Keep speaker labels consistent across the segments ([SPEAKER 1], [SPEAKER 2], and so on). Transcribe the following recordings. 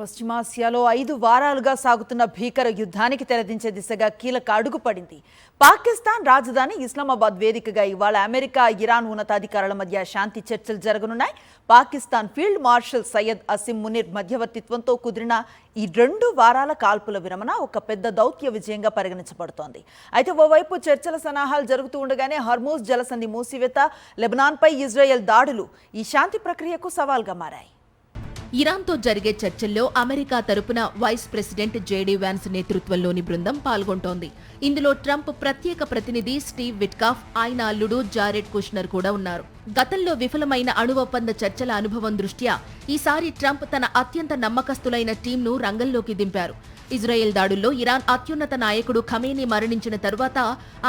[SPEAKER 1] పశ్చిమాసియాలో 5 వారాలుగా సాగుతున్న భీకర యుద్ధానికి తెరదించే దిశగా కీలక అడుగు పడింది. పాకిస్తాన్ రాజధాని ఇస్లామాబాద్ వేదికగా ఇవాళ అమెరికా, ఇరాన్ ఉన్నతాధికారుల మధ్య శాంతి చర్చలు జరగనున్నాయి. పాకిస్తాన్ ఫీల్డ్ మార్షల్ సయ్యద్ అసిం మునీర్ మధ్యవర్తిత్వంతో కుదిరిన ఈ 2 వారాల కాల్పుల విరమణ ఒక పెద్ద దౌత్య విజయంగా పరిగణించబడుతోంది. అయితే ఓవైపు చర్చల సన్నాహాలు జరుగుతూ ఉండగానే హర్మూజ్ జలసంధి మూసివేత, లెబనాన్పై ఇజ్రాయెల్ దాడులు ఈ శాంతి ప్రక్రియకు సవాల్గా మారాయి.
[SPEAKER 2] ఇరాన్తో జరిగే చర్చల్లో అమెరికా తరపున వైస్ ప్రెసిడెంట్ జేడీ వ్యాన్స్ నేతృత్వంలోని బృందం పాల్గొంటోంది. ఇందులో ట్రంప్ ప్రత్యేక ప్రతినిధి స్టీవ్ విట్కాఫ్, ఆయన అల్లుడు జారెడ్ కుష్నర్ కూడా ఉన్నారు. గతంలో విఫలమైన అణు ఒప్పంద చర్చల అనుభవం దృష్ట్యా ఈసారి ట్రంప్ తన అత్యంత నమ్మకస్తులైన టీంను రంగంలోకి దింపారు. ఇజ్రాయెల్ దాడుల్లో ఇరాన్ అత్యున్నత నాయకుడు ఖమేనీ మరణించిన తరువాత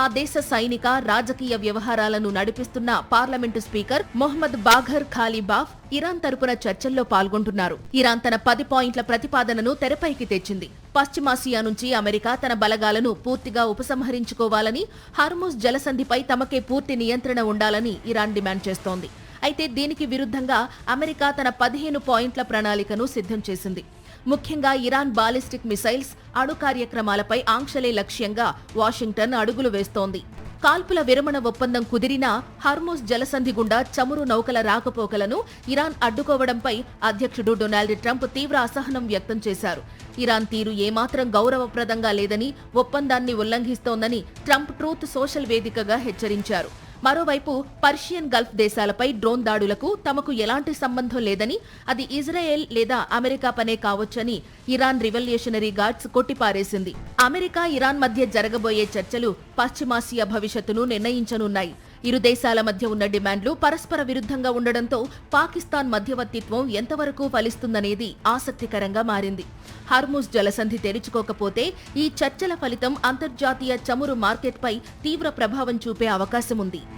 [SPEAKER 2] ఆ దేశ సైనిక, రాజకీయ వ్యవహారాలను నడిపిస్తున్న పార్లమెంటు స్పీకర్ మొహమ్మద్ బాఘర్ ఖాలీబాఫ్ ఇరాన్ తరపున చర్చల్లో పాల్గొంటున్నారు. ఇరాన్ తన 10 పాయింట్ల ప్రతిపాదనను తెరపైకి తెచ్చింది. పశ్చిమాసియా నుంచి అమెరికా తన బలగాలను పూర్తిగా ఉపసంహరించుకోవాలని, హర్ముజ్ జలసంధిపై తమకే పూర్తి నియంత్రణ ఉండాలని ఇరాన్ డిమాండ్ చేస్తోంది. అయితే దీనికి విరుద్ధంగా అమెరికా తన 15 పాయింట్ల ప్రణాళికను సిద్ధం చేసింది. ముఖ్యంగా ఇరాన్ బాలిస్టిక్ మిసైల్స్, అణు కార్యక్రమాలపై ఆంక్షలే లక్ష్యంగా వాషింగ్టన్ అడుగులు వేస్తోంది. కాల్పుల విరమణ ఒప్పందం కుదిరినా హర్ముజ్ జలసంధి గుండా చమురు నౌకల రాకపోకలను ఇరాన్ అడ్డుకోవడంపై అధ్యక్షుడు డొనాల్డ్ ట్రంప్ తీవ్ర అసహనం వ్యక్తం చేశారు. ఇరాన్ తీరు ఏమాత్రం గౌరవప్రదంగా లేదని, ఒప్పందాన్ని ఉల్లంఘిస్తోందని ట్రంప్ ట్రూత్ సోషల్ వేదికగా హెచ్చరించారు. మరోవైపు పర్షియన్ గల్ఫ్ దేశాలపై డ్రోన్ దాడులకు తమకు ఎలాంటి సంబంధం లేదని, అది ఇజ్రాయెల్ లేదా అమెరికా పనే కావచ్చని ఇరాన్ రివల్యూషనరీ గార్డ్స్ కొట్టిపారేసింది. అమెరికా, ఇరాన్ మధ్య జరగబోయే చర్చలు పశ్చిమాసియా భవిష్యత్తును నిర్ణయించనున్నాయి. ఇరు దేశాల మధ్య ఉన్న డిమాండ్లు పరస్పర విరుద్ధంగా ఉండడంతో పాకిస్తాన్ మధ్యవర్తిత్వం ఎంతవరకు ఫలిస్తుందనేది ఆసక్తికరంగా మారింది. హర్ముజ్ జలసంధి తెరుచుకోకపోతే ఈ చర్చల ఫలితం అంతర్జాతీయ చమురు మార్కెట్పై తీవ్ర ప్రభావం చూపే అవకాశం ఉంది.